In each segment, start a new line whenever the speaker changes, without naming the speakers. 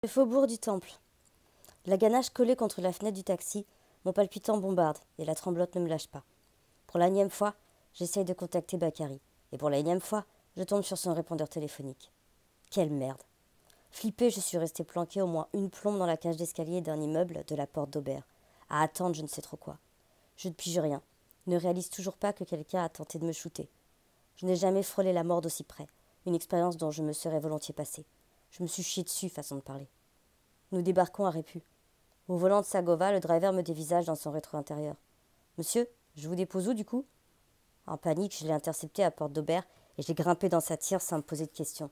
Le faubourg du Temple. La ganache collée contre la fenêtre du taxi, mon palpitant bombarde et la tremblote ne me lâche pas. Pour la énième fois, j'essaye de contacter Bakary. Et pour la énième fois, je tombe sur son répondeur téléphonique. Quelle merde. Flippée, je suis restée planquée au moins une plombe dans la cage d'escalier d'un immeuble de la porte d'Aubert, à attendre je ne sais trop quoi. Je ne pige rien, ne réalise toujours pas que quelqu'un a tenté de me shooter. Je n'ai jamais frôlé la mort d'aussi près, une expérience dont je me serais volontiers passée. Je me suis chié dessus, façon de parler. Nous débarquons à Répus. Au volant de Sagova, le driver me dévisage dans son rétro intérieur. Monsieur, je vous dépose où du coup? En panique, je l'ai intercepté à Porte d'Aubert et j'ai grimpé dans sa tire sans me poser de questions.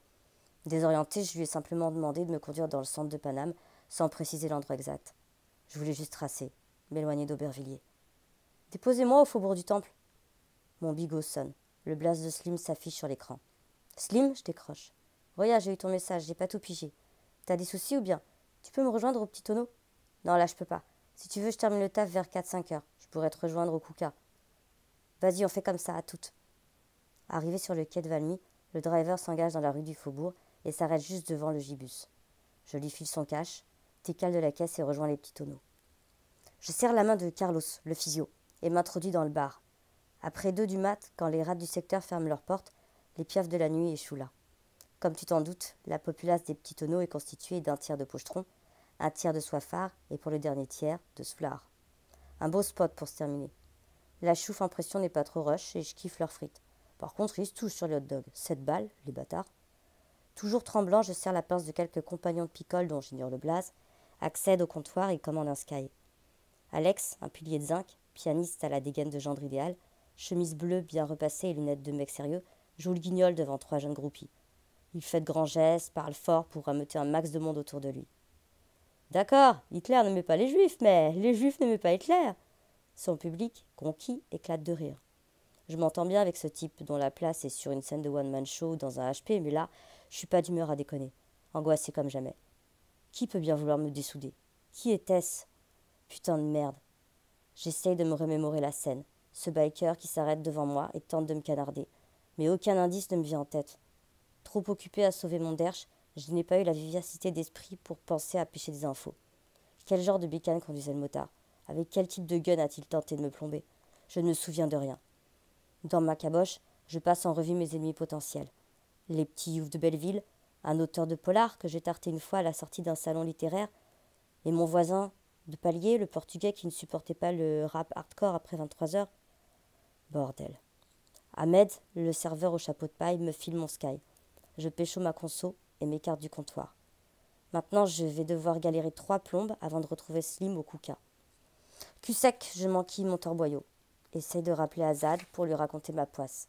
Désorienté, je lui ai simplement demandé de me conduire dans le centre de Paname sans préciser l'endroit exact. Je voulais juste tracer, m'éloigner d'Aubervilliers. Déposez-moi au faubourg du Temple. Mon bigot sonne. Le blaze de Slim s'affiche sur l'écran. Slim, je décroche. Regarde, j'ai eu ton message, j'ai pas tout pigé. T'as des soucis ou bien? Tu peux me rejoindre au petit tonneau? Non, là, je peux pas. Si tu veux, je termine le taf vers 4-5 heures. Je pourrais te rejoindre au Kouka. Vas-y, on fait comme ça, à toutes. Arrivé sur le quai de Valmy, le driver s'engage dans la rue du Faubourg et s'arrête juste devant le gibus. Je lui file son cash, décale de la caisse et rejoins les petits tonneaux. Je serre la main de Carlos, le physio, et m'introduis dans le bar. Après 2 du mat, quand les rats du secteur ferment leurs portes, les piafs de la nuit échouent là. Comme tu t'en doutes, la populace des petits tonneaux est constituée d'un tiers de pochetrons, un tiers de soifards et pour le dernier tiers, de soulards. Un beau spot pour se terminer. La chouffe en pression n'est pas trop rush et je kiffe leurs frites. Par contre, ils se touchent sur les hot dogs. 7 balles, les bâtards. Toujours tremblant, je serre la pince de quelques compagnons de picole dont j'ignore le blaze, accède au comptoir et commande un sky. Alex, un pilier de zinc, pianiste à la dégaine de gendre idéal, chemise bleue bien repassée et lunettes de mec sérieux, joue le guignol devant 3 jeunes groupies. Il fait de grands gestes, parle fort pour rameuter un max de monde autour de lui. D'accord, Hitler n'aimait pas les juifs, mais les juifs n'aimaient pas Hitler. Son public, conquis, éclate de rire. Je m'entends bien avec ce type dont la place est sur une scène de one-man show dans un HP, mais là, je suis pas d'humeur à déconner. Angoissée comme jamais. Qui peut bien vouloir me dessouder? Qui était-ce? Putain de merde. J'essaye de me remémorer la scène. Ce biker qui s'arrête devant moi et tente de me canarder. Mais aucun indice ne me vient en tête. Trop occupé à sauver mon derche, je n'ai pas eu la vivacité d'esprit pour penser à pêcher des infos. Quel genre de bécane conduisait le motard? Avec quel type de gun a-t-il tenté de me plomber? Je ne me souviens de rien. Dans ma caboche, je passe en revue mes ennemis potentiels. Les petits youfs de Belleville, un auteur de polar que j'ai tarté une fois à la sortie d'un salon littéraire, et mon voisin de palier, le portugais qui ne supportait pas le rap hardcore après 23 heures. Bordel. Ahmed, le serveur au chapeau de paille, me file mon sky. Je pécho ma conso et m'écarte du comptoir. Maintenant, je vais devoir galérer 3 plombes avant de retrouver Slim au Kouka. Cul sec, je m'enquille mon torboyau. Essaye de rappeler Azad pour lui raconter ma poisse.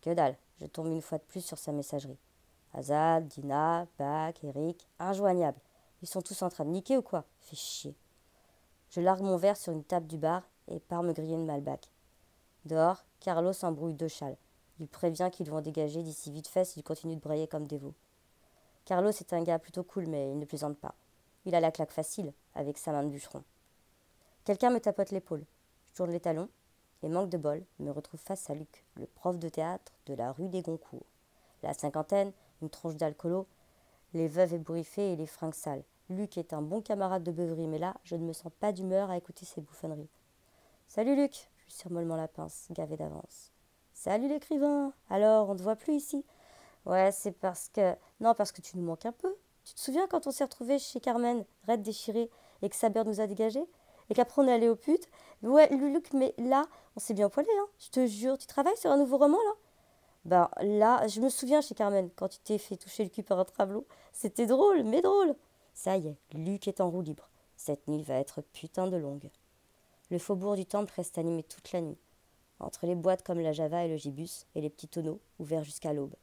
Que dalle, je tombe une fois de plus sur sa messagerie. Azad, Dina, Bach, Eric, injoignables. Ils sont tous en train de niquer ou quoi? Fais chier. Je largue mon verre sur une table du bar et pars me griller une Malbec. Dehors, Carlos embrouille 2 châles. Il prévient qu'ils vont dégager d'ici vite fait s'ils continuent de brailler comme des veaux. Carlos est un gars plutôt cool, mais il ne plaisante pas. Il a la claque facile, avec sa main de bûcheron. Quelqu'un me tapote l'épaule. Je tourne les talons et, manque de bol, me retrouve face à Luc, le prof de théâtre de la rue des Goncourt. La cinquantaine, une tronche d'alcoolo, les veuves ébouriffées et les fringues sales. Luc est un bon camarade de beuverie, mais là, je ne me sens pas d'humeur à écouter ses bouffonneries. Salut Luc, je lui serre mollement la pince, gavé d'avance. Salut l'écrivain, alors on ne te voit plus ici? Ouais, c'est parce que... Non, parce que tu nous manques un peu. Tu te souviens quand on s'est retrouvés chez Carmen, raide déchirée, et que Saber nous a dégagés? Et qu'après on est allé aux putes? Ouais, Luc, mais là, on s'est bien poilé, hein. Je te jure, tu travailles sur un nouveau roman, là? Ben là, je me souviens chez Carmen, quand tu t'es fait toucher le cul par un travelot. C'était drôle, mais drôle. Ça y est, Luc est en roue libre. Cette nuit va être putain de longue. Le faubourg du Temple reste animé toute la nuit. Entre les boîtes comme la Java et le Gibus, et les petits tonneaux, ouverts jusqu'à l'aube.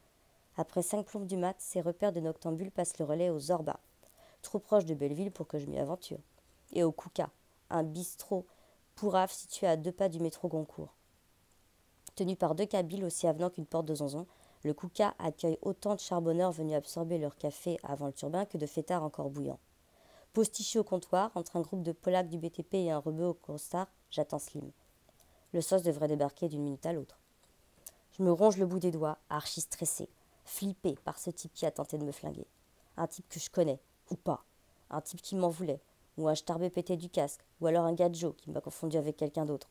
Après 5 plombes du mat, ces repères de noctambules passent le relais aux Zorba, trop proche de Belleville pour que je m'y aventure, et au Kouka, un bistrot pourrave situé à 2 pas du métro Goncourt. Tenu par 2 kabyles aussi avenants qu'une porte de Zonzon, le Kouka accueille autant de charbonneurs venus absorber leur café avant le turbin que de fêtards encore bouillants. Postiché au comptoir, entre un groupe de Polacs du BTP et un rebeu au costard, j'attends Slim. Le sauce devrait débarquer d'une minute à l'autre. Je me ronge le bout des doigts, archi stressé, flippé par ce type qui a tenté de me flinguer. Un type que je connais, ou pas. un type qui m'en voulait, ou un starbé pété du casque, ou alors un gars Joe qui m'a confondu avec quelqu'un d'autre.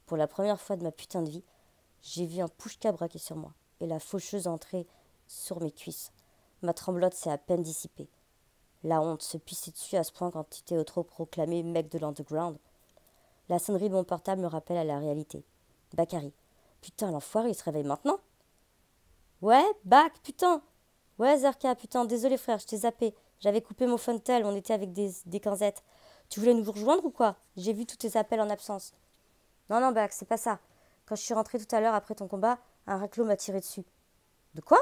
Pour la première fois de ma putain de vie, j'ai vu un pushka braqué sur moi, et la faucheuse entrer sur mes cuisses. Ma tremblote s'est à peine dissipée. La honte se pissait dessus à ce point quand tu t'es trop proclamé mec de l'underground. La sonnerie de mon portable me rappelle à la réalité. Bakary. Putain, l'enfoiré, il se réveille maintenant? Ouais, Bac, putain. Ouais, Zarka, putain, désolé frère, je t'ai zappé. J'avais coupé mon Funtel, on était avec des quinzettes. Tu voulais nous rejoindre ou quoi? J'ai vu tous tes appels en absence. Non, non, Bac, c'est pas ça. Quand je suis rentrée tout à l'heure après ton combat, un raclo m'a tiré dessus. De quoi?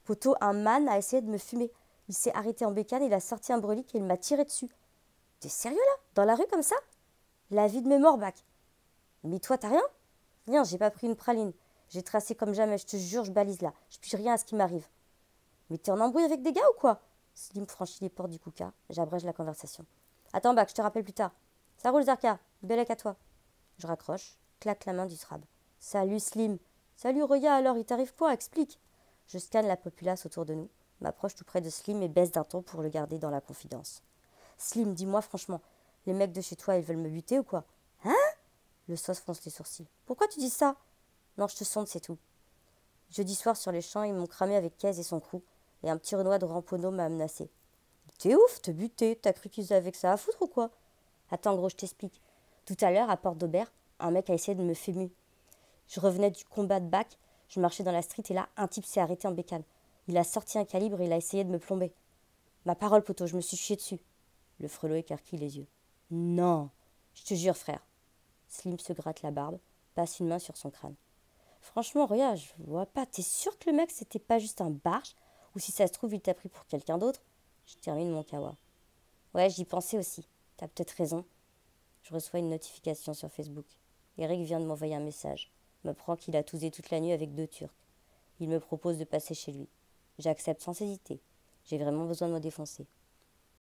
Poto, un man a essayé de me fumer. Il s'est arrêté en bécane, il a sorti un brelique et il m'a tiré dessus. T'es sérieux là? Dans la rue comme ça? La vie de mes morts, Bac. Mais toi, t'as rien? Rien, j'ai pas pris une praline. J'ai tracé comme jamais, je te jure, je balise là. Je puis rien à ce qui m'arrive. Mais t'es en embrouille avec des gars ou quoi? Slim franchit les portes du Kouka. J'abrège la conversation. Attends, Bac, je te rappelle plus tard. Ça roule, Zarka. Bellec à toi. Je raccroche, claque la main du SRAB. Salut, Slim. Salut, Roya, alors, il t'arrive quoi? Explique. Je scanne la populace autour de nous, m'approche tout près de Slim et baisse d'un ton pour le garder dans la confidence. Slim, dis-moi franchement, les mecs de chez toi, ils veulent me buter ou quoi? Hein? Le sauce fronce les sourcils. Pourquoi tu dis ça? Non, je te sonde, c'est tout. Jeudi soir, sur les champs, ils m'ont cramé avec Kez et son crew, et un petit Renoir de Ramponneau m'a menacé. T'es ouf, te buter, t'as cru qu'ils avaient que ça à foutre ou quoi? Attends, gros, je t'explique. Tout à l'heure, à Porte d'Aubert, un mec a essayé de me fumer. Je revenais du combat de Bac, je marchais dans la street et là, un type s'est arrêté en bécane. Il a sorti un calibre et il a essayé de me plomber. Ma parole, poteau, je me suis chié dessus. Le frelot écarquille les yeux. Non, je te jure, frère. Slim se gratte la barbe, passe une main sur son crâne. Franchement, regarde, je vois pas. T'es sûr que le mec, c'était pas juste un barge? Ou si ça se trouve, il t'a pris pour quelqu'un d'autre? Je termine mon kawa. Ouais, j'y pensais aussi. T'as peut-être raison. Je reçois une notification sur Facebook. Eric vient de m'envoyer un message. M'apprend qu'il a tousé toute la nuit avec 2 Turcs. Il me propose de passer chez lui. J'accepte sans hésiter. J'ai vraiment besoin de me défoncer.